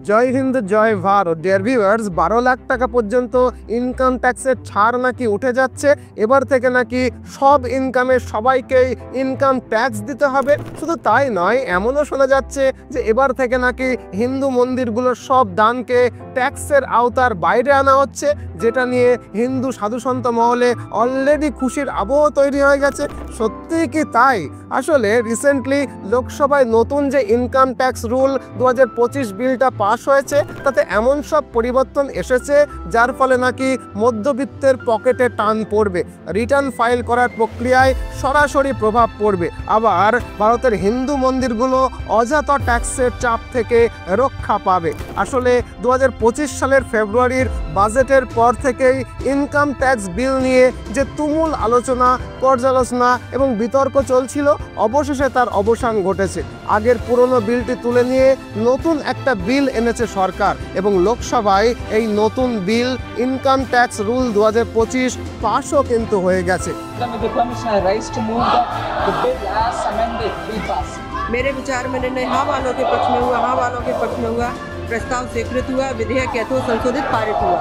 জয় হিন্দ জয় Bharat. Dear viewers, 12 lakh টাকা পর্যন্ত income ট্যাক্সের ছাড় নাকি উঠে যাচ্ছে। এবার থেকে নাকি সব ইনকামে সবাইকেই ইনকাম ট্যাক্স দিতে হবে। শুধু তাই নয়, এমনও শোনা যাচ্ছে যে এবার থেকে নাকি হিন্দু মন্দিরগুলোর সব দানকে ট্যাক্সের আওতার বাইরে আনা হচ্ছে, যেটা নিয়ে হিন্দু সাধুসন্ত মহলে অলরেডি খুশির আবহ তৈরি হয়ে গেছে। সত্যিই কি তাই? আসলে রিসেন্টলি লোকসভায় নতুন যে ইনকাম ট্যাক্স রুল 2025 বিলটা পাস হয়েছে, তাতে এমন সব পরিবর্তন এসেছে যার ফলে নাকি মধ্যবিত্তের পকেটে টান পড়বে, রিটার্ন ফাইল করার প্রক্রিয়ায় সরাসরি প্রভাব পড়বে। আবার ভারতের হিন্দু মন্দিরগুলো অযথা ট্যাক্সের চাপ থেকে রক্ষা পাবে। আসলে 2025 সালের ফেব্রুয়ারির বাজেটের পর থেকেই ইনকাম ট্যাক্স বিল নিয়ে যে তুমুল আলোচনা, পর্যালোচনা এবং বিতর্ক চলছিল, অবশেষে তার অবসান ঘটেছে। আগের পুরনো বিলটি তুলে নিয়ে নতুন একটা বিল এনেছে সরকার এবং লোকসভায় এই নতুন বিল ইনকাম ট্যাক্স রুল 2025 পাসও কিন্তু হয়ে গেছে। मेरे विचार में निर्णय हाँ वालों के पक्ष में हुआ, हाँ वालों के पक्ष में हुआ। प्रस्ताव स्वीकृत हुआ, विधेयक यथो संशोधित पारित हुआ।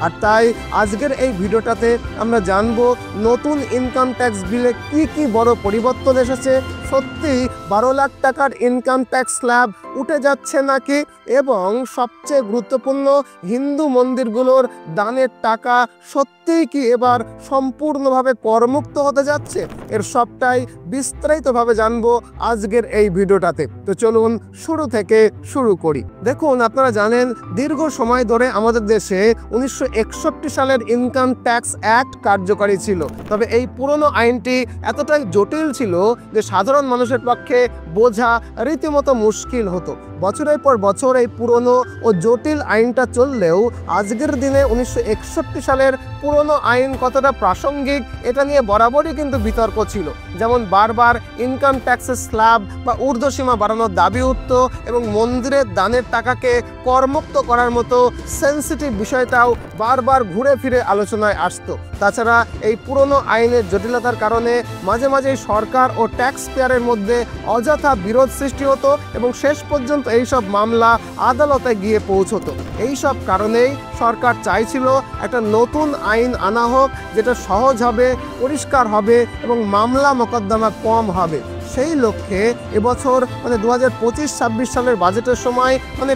আর তাই আজকের এই ভিডিওটাতে আমরা জানবো নতুন ইনকাম ট্যাক্স বিলে কি কি বড় পরিবর্তন এসেছে, সত্যি 12 লাখ টাকার ইনকাম ট্যাক্স স্ল্যাব উঠে যাচ্ছে নাকি, এবং সবচেয়ে গুরুত্বপূর্ণ হিন্দু মন্দিরগুলোর দানের টাকা সত্যিই কি এবার সম্পূর্ণভাবে করমুক্ত হতে যাচ্ছে, এর সবটাই বিস্তারিতভাবে জানবো আজকের এই ভিডিওটাতে। তো চলুন শুরু থেকে শুরু করি। দেখুন, আপনারা জানেন দীর্ঘ সময় ধরে আমাদের দেশে 1961 সালের ইনকাম ট্যাক্স অ্যাক্ট কার্যকারী ছিল। তবে এই পুরনো আইনটি এতটাই জটিল ছিল যে সাধারণ মানুষের পক্ষে বোঝা রীতিমতো মুশকিল হতো। বছরের পর বছর এই পুরনো ও জটিল আইনটা চললেও আজকের দিনে 1961 সালের পুরনো আইন কতটা প্রাসঙ্গিক এটা নিয়ে বরাবরই কিন্তু বিতর্ক ছিল। যেমন বারবার ইনকাম ট্যাক্সের স্ল্যাব বা ঊর্ধ্বসীমা বাড়ানোর দাবি উঠত এবং মন্দিরের দানের টাকাকে করমুক্ত করার মতো সেন্সিটিভ বিষয়টাও বারবার ঘুরে ফিরে আলোচনায় আসতো। তাছাড়া এই পুরনো আইনের জটিলতার কারণে মাঝে মাঝেই সরকার ও ট্যাক্স পেয়ারের মধ্যে অযথা বিরোধ সৃষ্টি হতো এবং শেষ পর্যন্ত এইসব মামলা আদালতে গিয়ে পৌঁছতো। এইসব কারণেই সরকার চাইছিল একটা নতুন আইন আনা হোক, যেটা সহজ হবে, পরিষ্কার হবে এবং মামলা মোকদ্দমা কম হবে। সেই লক্ষ্যে এবছর 2025-26 সালের বাজেটের সময়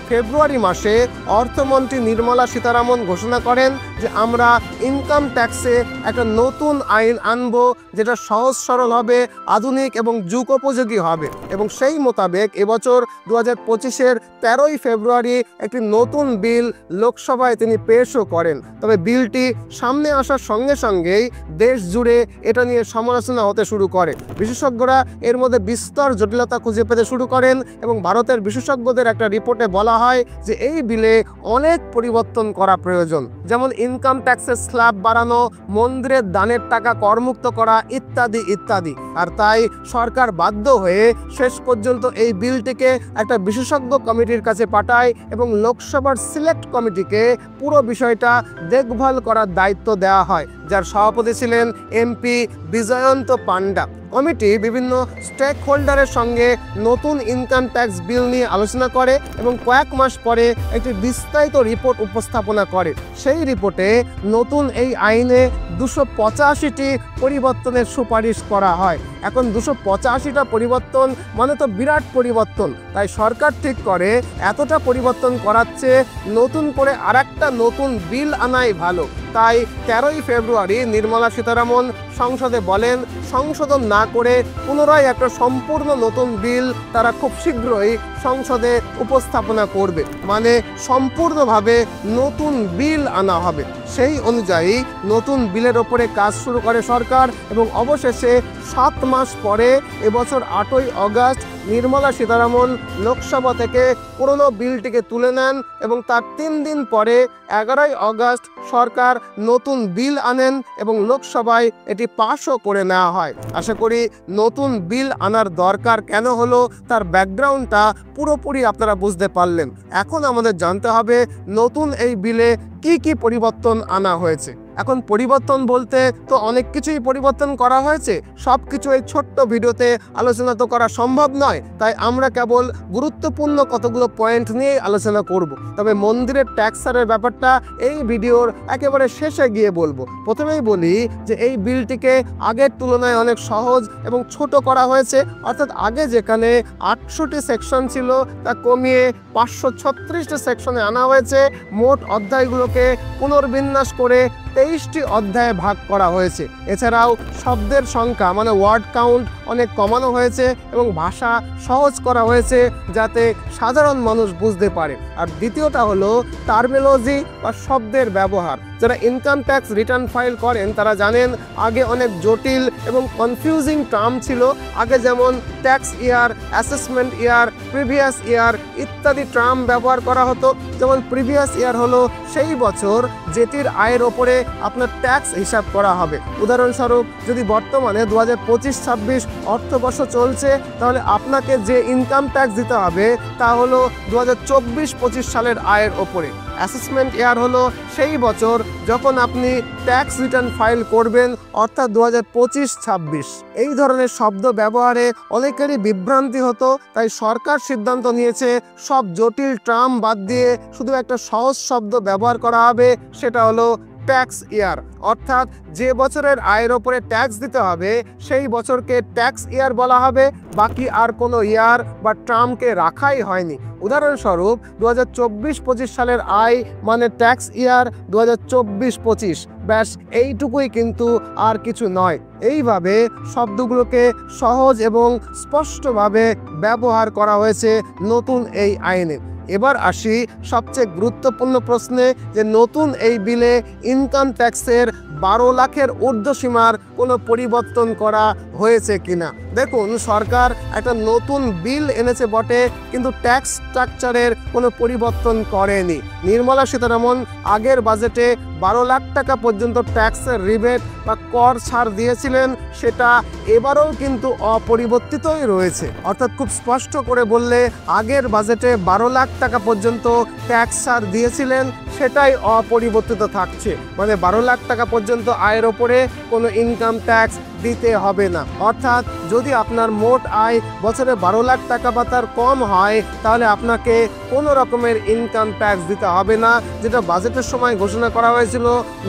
ফেব্রুয়ারি মাসে অর্থমন্ত্রী নির্মলা সীতারামন ঘোষণা করেন যে আমরা ইনকাম ট্যাক্সে একটা নতুন আইন আনব, যেটা সহজ সরল হবে, আধুনিক এবং যুগোপযোগী হবে। এবং সেই মোতাবেক এবছর 2025-এর 13ই ফেব্রুয়ারি একটি নতুন বিল লোকসভায় তিনি পেশও করেন। তবে বিলটি সামনে আসার সঙ্গে সঙ্গেই দেশ জুড়ে এটা নিয়ে সমালোচনা হতে শুরু করে। বিশেষজ্ঞরা এর মধ্যে বিস্তর জটিলতা খুঁজে পেতে শুরু করেন এবং ভারতের বিশেষজ্ঞদের একটা রিপোর্টে বলা হয় যে এই বিলে অনেক পরিবর্তন করা প্রয়োজন, যেমন ইনকাম ট্যাক্সের স্ল্যাব বাড়ানো, মন্দিরের দানের টাকা করমুক্ত করা ইত্যাদি ইত্যাদি। আর তাই সরকার বাধ্য হয়ে শেষ পর্যন্ত এই বিলটিকে একটা বিশেষজ্ঞ কমিটির কাছে পাঠায় এবং লোকসভার সিলেক্ট কমিটিকে পুরো বিষয়টা দেখভাল করার দায়িত্ব দেওয়া হয়, যার সভাপতি ছিলেন এমপি বিজয়ন্ত পান্ডা। কমিটি বিভিন্ন স্টেক হোল্ডারের সঙ্গে নতুন ইনকাম ট্যাক্স বিল নিয়ে আলোচনা করে এবং কয়েক মাস পরে একটি বিস্তারিত রিপোর্ট উপস্থাপনা করে। সেই রিপোর্টে নতুন এই আইনে 285টি পরিবর্তনের সুপারিশ করা হয়। এখন 285টা পরিবর্তন মানে তো বিরাট পরিবর্তন। তাই সরকার ঠিক করে এতটা পরিবর্তন করাচ্ছে, নতুন করে আরেকটা নতুন বিল আনাই ভালো। তাই 13ই ফেব্রুয়ারি নির্মলা সীতারামন সংসদে বলেন সংশোধন না করে পুনরায় একটা সম্পূর্ণ নতুন বিল তারা খুব শীঘ্রই সংসদে উপস্থাপনা করবে, মানে সম্পূর্ণভাবে নতুন বিল আনা হবে। সেই অনুযায়ী নতুন বিলের ওপরে কাজ শুরু করে সরকার এবং অবশেষে 7 মাস পরে এবছর 8ই অগাস্ট নির্মলা সীতারামন লোকসভা থেকে পুরনো বিলটিকে তুলে নেন এবং তার 3 দিন পরে 11ই অগাস্ট সরকার নতুন বিল আনেন এবং লোকসভায় এটি পাশও করে নেওয়া হয়। আশা করি নতুন বিল আনার দরকার কেন হলো তার ব্যাকগ্রাউন্ডটা পুরোপুরি আপনারা বুঝতে পারলেন। এখন আমাদের জানতে হবে নতুন এই বিলে কি কি পরিবর্তন আনা হয়েছে। এখন পরিবর্তন বলতে তো অনেক কিছুই পরিবর্তন করা হয়েছে, সব কিছু এই ছোট্ট ভিডিওতে আলোচনা তো করা সম্ভব নয়, তাই আমরা কেবল গুরুত্বপূর্ণ কতগুলো পয়েন্ট নিয়ে আলোচনা করব। তবে মন্দিরের ট্যাক্স ছাড়ের ব্যাপারটা এই ভিডিওর একেবারে শেষে গিয়ে বলবো। প্রথমেই বলি যে এই বিলটিকে আগের তুলনায় অনেক সহজ এবং ছোট করা হয়েছে, অর্থাৎ আগে যেখানে 800টি সেকশন ছিল তা কমিয়ে 536টি সেকশনে আনা হয়েছে। মোট অধ্যায়গুলোকে পুনর্বিন্যাস করে 23টি অধ্যায়ে ভাগ করা হয়েছে। এছাড়াও শব্দের সংখ্যা মানে ওয়ার্ড কাউন্ট অনেক কমানো হয়েছে এবং ভাষা সহজ করা হয়েছে যাতে সাধারণ মানুষ বুঝতে পারে। আর দ্বিতীয়টা হলো টার্মিনোলজি বা শব্দের ব্যবহার। যারা ইনকাম ট্যাক্স রিটার্ন ফাইল করেন তারা জানেন আগে অনেক জটিল এবং কনফিউজিং টার্ম ছিল। আগে যেমন ট্যাক্স ইয়ার, অ্যাসেসমেন্ট ইয়ার, প্রিভিয়াস ইয়ার ইত্যাদি টার্ম ব্যবহার করা হতো। যেমন প্রিভিয়াস ইয়ার হলো সেই বছর যেটির আয়ের ওপরে আপনার ট্যাক্স হিসাব করা হবে। উদাহরণস্বরূপ যদি বর্তমানে 2025-26 অর্থবর্ষ চলছে তাহলে আপনাকে যে ইনকাম ট্যাক্স দিতে হবে তা হলো 2024-25 সালের আয়ের ওপরে। অ্যাসেসমেন্ট ইয়ার হলো সেই বছর যখন আপনি ট্যাক্স রিটার্ন ফাইল করবেন, অর্থাৎ 2025-26। এই ধরনের শব্দ ব্যবহারে অনেকেরই বিভ্রান্তি হতো, তাই সরকার সিদ্ধান্ত নিয়েছে সব জটিল টার্ম বাদ দিয়ে শুধু একটা সহজ শব্দ ব্যবহার করা হবে, সেটা হলো ট্যাক্স ইয়ার। অর্থাৎ যে বছরের আয়ের ওপরে ট্যাক্স দিতে হবে সেই বছরকে ট্যাক্স ইয়ার বলা হবে, বাকি আর কোনো ইয়ার বা টার্মকে রাখাই হয়নি। উদাহরণস্বরূপ 2024-25 সালের আয় মানে ট্যাক্স ইয়ার 2024-25, ব্যাস এইটুকুই, কিন্তু আর কিছু নয়। এইভাবে শব্দগুলোকে সহজ এবং স্পষ্টভাবে ব্যবহার করা হয়েছে নতুন এই আইনে। এবার আসি সবচেয়ে গুরুত্বপূর্ণ প্রশ্নে যে নতুন এই বিলে ইনকাম ট্যাক্সের 12 লাখের ঊর্ধ্বসীমার কোনো পরিবর্তন করা হয়েছে কিনা। দেখুন, সরকার একটা নতুন বিল এনেছে বটে, কিন্তু ট্যাক্স স্ট্রাকচারের কোনো পরিবর্তন করেনি। নির্মলা সীতারামন আগের বাজেটে 12 লাখ টাকা পর্যন্ত ট্যাক্সের রিবেট বা কর ছাড় দিয়েছিলেন, সেটা এবারও কিন্তু অপরিবর্তিতই রয়েছে। অর্থাৎ খুব স্পষ্ট করে বললে আগের বাজেটে 12 লাখ টাকা পর্যন্ত ট্যাক্স ছাড় দিয়েছিলেন, সেটাই অপরিবর্তিত থাকছে। মানে 12 লাখ টাকা পর্যন্ত আয়ের ওপরে কোনো ইনকাম ট্যাক্স দিতে হবে না। অর্থাৎ যদি আপনার মোট আয় বছরে 12 লাখ টাকা বা তার কম হয় তাহলে আপনাকে কোনো রকমের ইনকাম ট্যাক্স দিতে হবে না, যেটা বাজেটের সময় ঘোষণা করা হয়েছিল,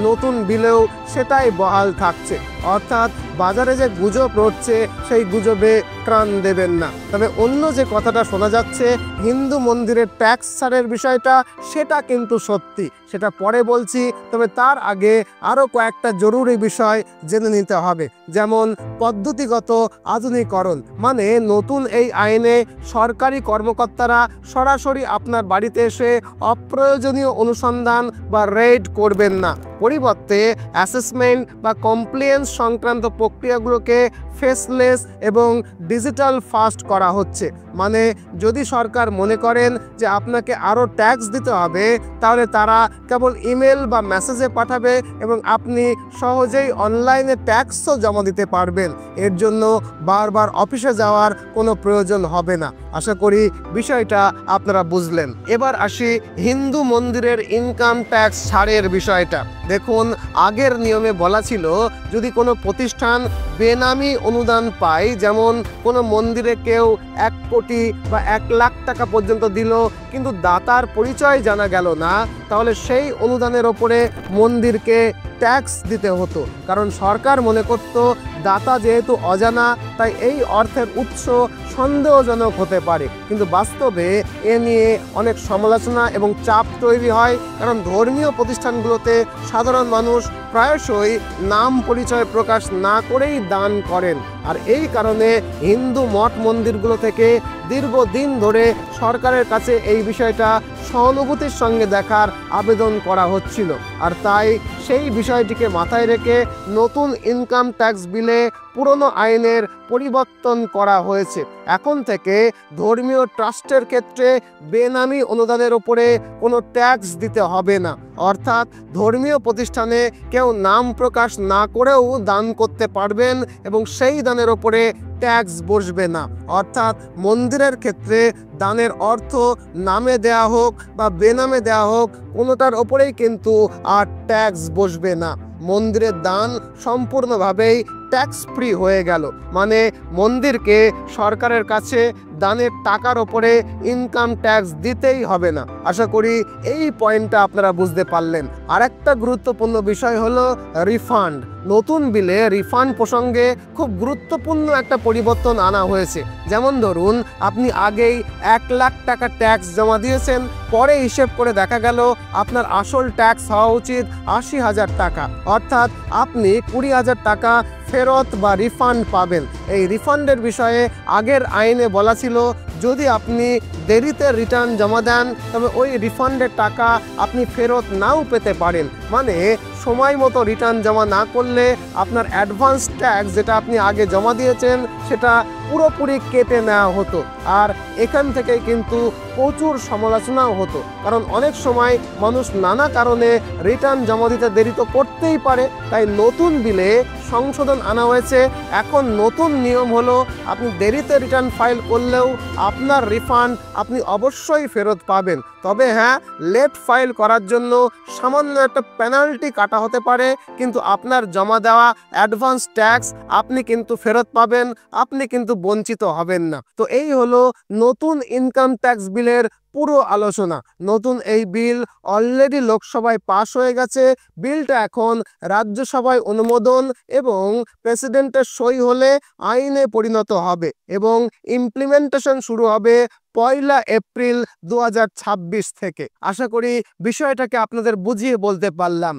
নতুন বিলেও সেটাই বহাল থাকছে। অর্থাৎ বাজারে যে গুজব রটছে সেই গুজবে কান দেবেন না। তবে অন্য যে কথাটা শোনা যাচ্ছে হিন্দু মন্দিরের ট্যাক্স ছাড়ের বিষয়টা, সেটা কিন্তু সত্যি, সেটা পরে বলছি। তবে তার আগে আরও কয়েকটা জরুরি বিষয় জেনে নিতে হবে। যেমন পদ্ধতিগত আধুনিকরণ, মানে নতুন এই আইনে সরকারি কর্মকর্তারা সরাসরি আপনার বাড়িতে এসে অপ্রয়োজনীয় অনুসন্ধান বা রেড করবেন না। পরিবর্তে অ্যাসেসমেন্ট বা কমপ্লেন্স সংক্রান্ত প্রক্রিয়াগুলোকে ফেসলেস এবং ডিজিটাল ফাস্ট করা হচ্ছে। মানে যদি সরকার মনে করেন যে আপনাকে আরও ট্যাক্স দিতে হবে তাহলে তারা কেবল ইমেল বা মেসেজে পাঠাবে এবং আপনি সহজেই অনলাইনে ট্যাক্সও জমা দিতে পারবেন। এর জন্য বারবার অফিসে যাওয়ার কোনো প্রয়োজন হবে না। আশা করি বিষয়টা আপনারা বুঝলেন। এবার আসি হিন্দু মন্দিরের ইনকাম ট্যাক্স ছাড়ের বিষয়টা। দেখুন, আগের নিয়মে বলা ছিল যদি কোনো প্রতিষ্ঠান বেনামি অনুদান পায়, যেমন কোনো মন্দিরে কেউ 1 কোটি বা 1 লাখ টাকা পর্যন্ত দিল কিন্তু দাতার পরিচয় জানা গেল না, তাহলে সেই অনুদানের ওপরে মন্দিরকে ট্যাক্স দিতে হতো। কারণ সরকার মনে করত দাতা যেহেতু অজানা তাই এই অর্থের উৎস সন্দেহজনক হতে পারে। কিন্তু বাস্তবে এ নিয়ে অনেক সমালোচনা এবং চাপ তৈরি হয়, কারণ ধর্মীয় প্রতিষ্ঠানগুলোতে সাধারণ মানুষ প্রায়শই নাম পরিচয় প্রকাশ না করেই দান করেন। আর এই কারণে হিন্দু মঠ মন্দিরগুলো থেকে দীর্ঘদিন ধরে সরকারের কাছে এই বিষয়টা সহানুভূতির সঙ্গে দেখার আবেদন করা হচ্ছিল। আর তাই সেই বিষয়টিকে মাথায় রেখে নতুন ইনকাম ট্যাক্স বিলে পুরনো আইনের পরিবর্তন করা হয়েছে। এখন থেকে ধর্মীয় ট্রাস্টের ক্ষেত্রে বেনামি অনুদানের উপরে কোনো ট্যাক্স দিতে হবে না। অর্থাৎ ধর্মীয় প্রতিষ্ঠানে কেউ নাম প্রকাশ না করেও দান করতে পারবেন এবং সেই দানের ওপরে ট্যাক্স বসবে না। অর্থাৎ মন্দিরের ক্ষেত্রে দানের অর্থ নামে দেয়া হোক বা বেনামে দেয়া হোক, কোনোটার ওপরেই কিন্তু আর ট্যাক্স বসবে না। মন্দিরের দান সম্পূর্ণভাবেই ট্যাক্স ফ্রি হয়ে গেল। মানে মন্দিরকে সরকারের কাছে দানের টাকার ওপরে ইনকাম ট্যাক্স দিতেই হবে না। আশা করি এই পয়েন্টটা আপনারা বুঝতে পারলেন। আরেকটা গুরুত্বপূর্ণ বিষয় হলো রিফান্ড। নতুন বিলে রিফান্ড প্রসঙ্গে খুব গুরুত্বপূর্ণ একটা পরিবর্তন আনা হয়েছে। যেমন ধরুন, আপনি আগেই 1 লাখ টাকা ট্যাক্স জমা দিয়েছেন, পরে হিসেব করে দেখা গেল আপনার আসল ট্যাক্স হওয়া উচিত 80,000 টাকা, অর্থাৎ আপনি 20,000 টাকা ফেরত বা রিফান্ড পাবেন। এই রিফান্ডের বিষয়ে আগের আইনে বলা ছিল, যদি আপনি দেরিতে রিটার্ন জমা দেন তবে ওই রিফান্ডের টাকা আপনি ফেরত নাও পেতে পারেন। মানে সময় মতো রিটার্ন জমা না করলে আপনার অ্যাডভান্স ট্যাক্স যেটা আপনি আগে জমা দিয়েছেন সেটা পুরোপুরি কেটে নেওয়া হতো। আর এখান থেকে কিন্তু প্রচুর সমালোচনাও হতো, কারণ অনেক সময় মানুষ নানা কারণে রিটার্ন জমা দিতে দেরি তো করতেই পারে। তাই নতুন বিলে সংশোধন আনা হয়েছে। এখন নতুন নিয়ম হলো, আপনি দেরিতে রিটার্ন ফাইল করলেও আপনার রিফান্ড আপনি অবশ্যই ফেরত পাবেন। তবে হ্যাঁ, লেট ফাইল করার জন্য সামান্য একটা পেনাল্টি কাটা হতে পারে, কিন্তু আপনার জমা দেওয়া অ্যাডভান্স ট্যাক্স আপনি কিন্তু ফেরত পাবেন, আপনি কিন্তু বঞ্চিত হবেন না। তো এই হলো নতুন ইনকাম ট্যাক্স বিলের পুরো আলোচনা। নতুন এই বিল অলরেডি লোকসভায় পাশ হয়ে গেছে। বিলটা এখন রাজ্যসভায় অনুমোদন এবং প্রেসিডেন্টের সই হলে আইনে পরিণত হবে এবং ইমপ্লিমেন্টেশন শুরু হবে 1 এপ্রিল 2026 থেকে। আশা করি বিষয়টাকে আপনাদের বুঝিয়ে বলতে পারলাম।